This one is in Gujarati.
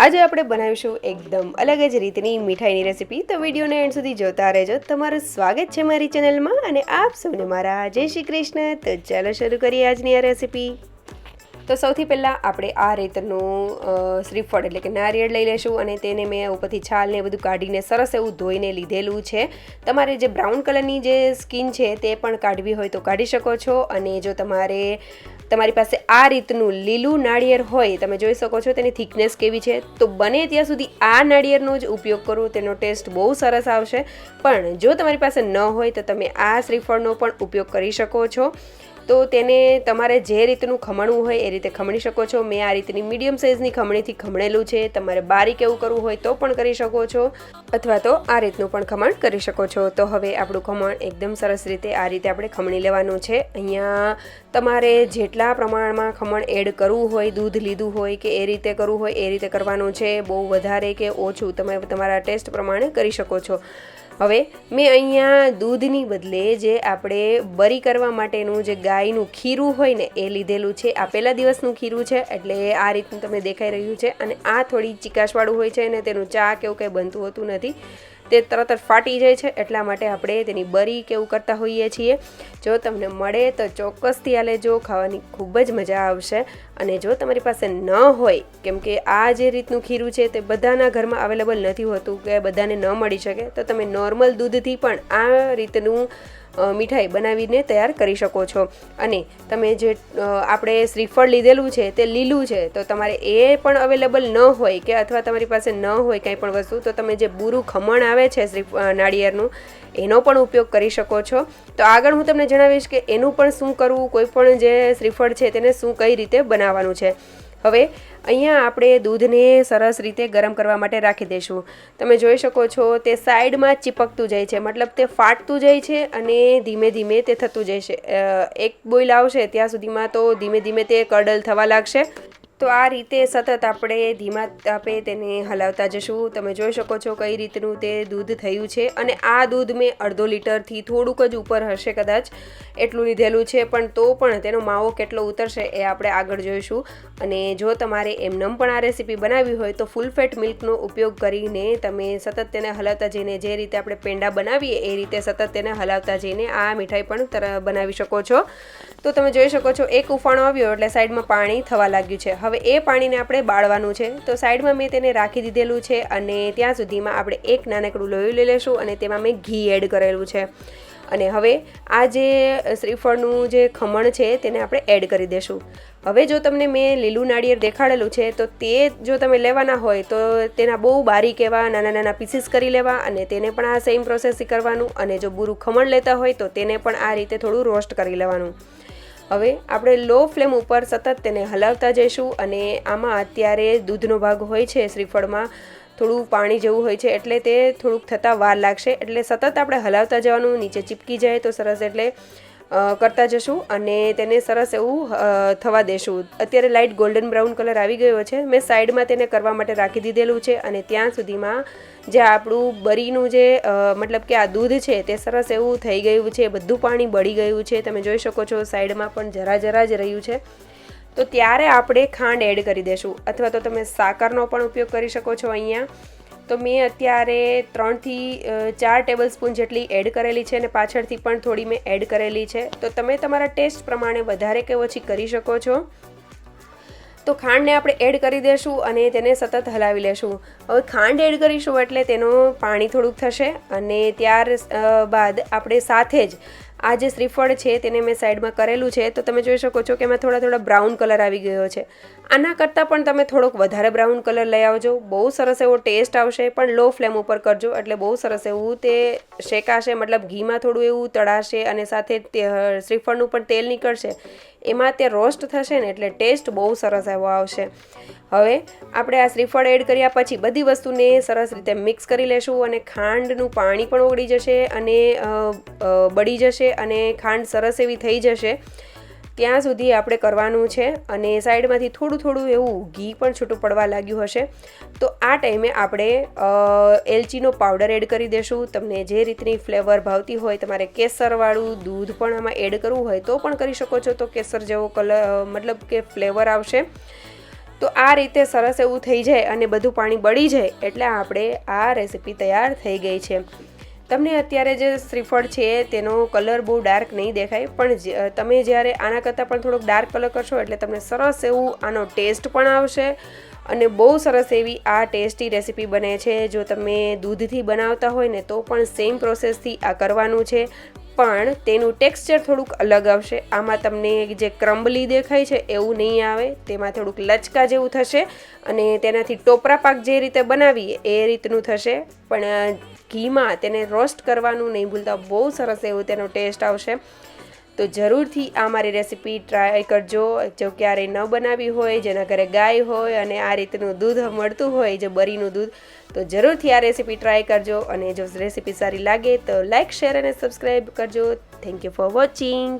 આજે આપણે બનાવીશું એકદમ અલગ જ રીતની મીઠાઈની રેસીપી, તો વિડીયોને એન્ડ સુધી જોતા રહેજો। તમારું સ્વાગત છે મારી ચેનલમાં અને આપ સૌને મારા જય શ્રી કૃષ્ણ। તો ચાલો શરૂ કરીએ આજની આ રેસીપી। તો સૌથી પહેલાં આપણે આ રીતનું શ્રીફળ એટલે કે નારિયેળ લઈ લઈશું અને તેને મેં ઉપરથી છાલ ને બધું કાઢીને સરસ એવું ધોઈને લીધેલું છે। તમારે જે બ્રાઉન કલરની જે સ્કિન છે તે પણ કાઢવી હોય તો કાઢી શકો છો। અને જો તમારી પાસે આ રીતનું લીલું નાળિયેર હોય, તમે જોઈ શકો છો તેની થિકનેસ કેવી છે, તો બને ત્યાં સુધી આ નાળિયેરનો જ ઉપયોગ કરો, તેનો ટેસ્ટ બહુ સરસ આવશે। પણ જો તમારી પાસે ન હોય તો તમે આ શ્રીફળનો પણ ઉપયોગ કરી શકો છો। તો તેને તમારે જે રીતનું ખમણવું હોય એ રીતે ખમણી શકો છો। મેં આ રીતની મીડિયમ સાઇઝની ખમણીથી ખમણેલું છે। તમારે બારીક એવું કરવું હોય તો પણ કરી શકો છો, અથવા તો આ રીતનું પણ ખમણ કરી શકો છો। તો હવે આપણું ખમણ એકદમ સરસ રીતે આ રીતે આપણે ખમણી લેવાનું છે। અહીંયા તમારે જેટલા પ્રમાણમાં ખમણ એડ કરવું હોય, દૂધ લીધું હોય કે એ રીતે કરવું હોય એ રીતે કરવાનું છે। બહુ વધારે કે ઓછું તમે તમારા ટેસ્ટ પ્રમાણે કરી શકો છો। હવે મેં અહીંયા દૂધની બદલે જે આપણે બરી કરવા માટેનું જે ગાયનું ખીરું હોય ને એ લીધેલું છે। આ પહેલા દિવસનું ખીરું છે, એટલે આ રીતનું તમને દેખાઈ રહ્યું છે। અને આ થોડી ચીકાશવાળું હોય છે અને તેનું ચા કે એવું કંઈ બનતું હોતું નથી, તે તરત જ ફાટી જાય છે। એટલા માટે આપણે તેની બરી કે એવું કરતા હોઈએ છીએ। જો તમને મળે તો ચોક્કસથી આ લેજો, ખાવાની ખૂબ જ મજા આવશે। અને જો તમારી પાસે ન હોય, કેમ કે આ જે રીતનું ખીરું છે તે બધાના ઘરમાં અવેલેબલ નથી હોતું કે બધાને ન મળી શકે, તો તમે નોર્મલ દૂધથી પણ આ રીતનું મીઠાઈ બનાવીને તૈયાર કરી શકો છો। અને તમે જે આપણે શ્રીફળ લીધેલું છે તે લીલું છે, તો તમારે એ પણ અવેલેબલ ન હોય કે અથવા તમારી પાસે ન હોય કાંઈ પણ વસ્તુ, તો તમે જે બૂરું ખમણ આવે છે નાળિયેરનું, એનો પણ ઉપયોગ કરી શકો છો। તો આગળ હું તમને જણાવીશ કે એનું પણ શું કરવું, કોઈ પણ જે શ્રીફળ છે તેને શું કઈ રીતે બનાવવાનું છે। હવે અહીંયા આપણે દૂધને સરસ રીતે ગરમ કરવા માટે રાખી દઈશું। તમે જોઈ શકો છો તે સાઈડમાં ચીપકતું જાય છે, મતલબ તે ફાટતું જાય છે અને ધીમે ધીમે તે થતું જાય છે। એક બોઇલ આવશે ત્યાં સુધીમાં તો ધીમે ધીમે તે કડલ થવા લાગશે। તો આ રીતે સતત આપણે ધીમા તાપે તેને હલાવતા જશું। તમે જોઈ શકો છો કઈ રીતનું તે દૂધ થયું છે। અને આ દૂધ મેં અડધો લીટરથી થોડુંક જ ઉપર હશે, કદાચ એટલું લીધેલું છે, પણ તો પણ તેનો માવો કેટલો ઉતરશે એ આપણે આગળ જોઈશું। અને જો તમારે એમનેમ પણ આ રેસીપી બનાવવી હોય તો ફૂલ ફેટ મિલ્કનો ઉપયોગ કરીને તમે સતત તેને હલાવતા જઈને, જે રીતે આપણે પેંડા બનાવીએ એ રીતે સતત તેને હલાવતા જઈને આ મીઠાઈ પણ બનાવી શકો છો। તો તમે જોઈ શકો છો એક ઉફાણો આવ્યો એટલે સાઈડમાં પાણી થવા લાગ્યું છે। હવે એ પાણીને આપણે બાળવાનું છે, તો સાઈડમાં મેં તેને રાખી દીધેલું છે। અને ત્યાં સુધીમાં આપણે એક નાનકડું લોહી લઈ લઈશું અને તેમાં મેં ઘી એડ કરેલું છે। અને હવે આ જે શ્રીફળનું જે ખમણ છે તેને આપણે એડ કરી દઈશું। હવે જો તમને મેં લીલું નાળિયેર દેખાડેલું છે, તો તે જો તમે લેવાના હોય તો તેના બહુ બારીક એવા નાના નાના પીસીસ કરી લેવા અને તેને પણ આ સેમ પ્રોસેસથી કરવાનું। અને જો બૂરું ખમણ લેતા હોય તો તેને પણ આ રીતે થોડું રોસ્ટ કરી લેવાનું। હવે આપણે લો ફ્લેમ ઉપર સતત તેને હલાવતા જઈશું। અને આમાં અત્યારે દૂધનો ભાગ હોય છે શ્રીફળમાં, થોડું પાણી જેવું હોય છે, એટલે તે થોડુંક થતાં વાર લાગશે। એટલે સતત આપણે હલાવતા જવાનું, નીચે ચીપકી જાય તો સરસ એટલે કરતા જશું અને તેને સરસ એવું થવા દેશું। અત્યારે લાઇટ ગોલ્ડન બ્રાઉન કલર આવી ગયો છે। મેં સાઈડમાં તેને કરવા માટે રાખી દીધેલું છે। અને ત્યાં સુધીમાં જે આપણું બરીનું જે મતલબ કે આ દૂધ છે તે સરસ એવું થઈ ગયું છે, બધું પાણી બળી ગયું છે। તમે જોઈ શકો છો સાઈડમાં પણ જરા જરા જ રહ્યું છે। તો ત્યારે આપણે ખાંડ એડ કરી દઈશું, અથવા તો તમે સાકરનો પણ ઉપયોગ કરી શકો છો। અહીંયા તો મેં અત્યારે 3 થી 4 ટેબલ સ્પૂન જેટલી એડ કરેલી છે અને પાછળથી પણ થોડી મેં એડ કરેલી છે। તો તમે તમારા ટેસ્ટ પ્રમાણે વધારે કે ઓછી કરી શકો છો। તો ખાંડને આપણે એડ કરી દઈશું અને તેને સતત હલાવી લેશું। હવે ખાંડ એડ કરીશું એટલે તેનું પાણી થોડુંક થશે અને ત્યાર બાદ આપણે સાથે જ આ જે શ્રીફળ છે તેને મેં સાઈડમાં કરેલું છે, તો તમે જોઈ શકો છો કે એમાં થોડા બ્રાઉન કલર આવી ગયો છે। આના કરતાં પણ તમે થોડોક વધારે બ્રાઉન કલર લઈ આવજો, બહુ સરસ એવો ટેસ્ટ આવશે। પણ લો ફ્લેમ ઉપર કરજો એટલે બહુ સરસ એવું તે શેકાશે, મતલબ ઘીમાં થોડું એવું તળાશે અને સાથે શ્રીફળનું પણ તેલ નીકળશે, એમાં તે રોસ્ટ થશે ને એટલે ટેસ્ટ બહુ સરસ એવો આવશે। હવે આપણે આ શ્રીફળ એડ કર્યા પછી બધી વસ્તુને સરસ રીતે મિક્સ કરી લેશું અને ખાંડનું પાણી પણ ઓગળી જશે અને બળી જશે અને ખાંડ સરસ એવી થઈ જશે ત્યાં સુધી આપણે કરવાનું છે। અને સાઈડમાંથી થોડું એવું ઘી પણ છૂટું પડવા લાગ્યું હશે, તો આ ટાઈમે આપણે એલચીનો પાવડર એડ કરી દઈશું। તમને જે રીતની ફ્લેવર ભાવતી હોય, તમારે કેસરવાળું દૂધ પણ આમાં એડ કરવું હોય તો પણ કરી શકો છો, તો કેસર જેવો કલર મતલબ કે ફ્લેવર આવશે। તો આ રીતે સરસ એવું થઈ જાય અને બધું પાણી બળી જાય એટલે આપણે આ રેસીપી તૈયાર થઈ ગઈ છે. તમને અત્યારે જે શ્રીફળ છે તેનો કલર બહુ ડાર્ક નહીં દેખાય, પણ તમે જ્યારે આના કરતાં પણ થોડોક ડાર્ક કલર કરશો એટલે તમને સરસ એવું આનો ટેસ્ટ પણ આવશે અને બહુ સરસ એવી આ ટેસ્ટી રેસીપી બને છે. જો તમે દૂધથી બનાવતા હોય ને તો પણ સેમ પ્રોસેસથી આ કરવાનું છે, પણ તેનું ટેક્સચર થોડુંક અલગ આવશે. આમાં તમને જે ક્રમ્બલી દેખાય છે એવું નહીં આવે, તેમાં થોડુંક લચકા જેવું થશે અને તેનાથી ટોપરા પાક જે રીતે બનાવીએ એ રીતનું થશે. પણ ઘીમાં તેને રોસ્ટ કરવાનું નહીં ભૂલતા, બહુ સરસ એવું તેનો ટેસ્ટ આવશે. તો જરૂરથી આ મારી રેસીપી ટ્રાય કરજો. જો ક્યારેય ન બનાવી હોય, જેના ઘરે ગાય હોય અને આ રીતનું દૂધ મળતું હોય, જે બરીનું દૂધ, તો જરૂરથી આ રેસીપી ટ્રાય કરજો. અને જો રેસીપી સારી લાગે તો લાઇક, શેર અને સબસ્ક્રાઈબ કરજો. Thank you for watching.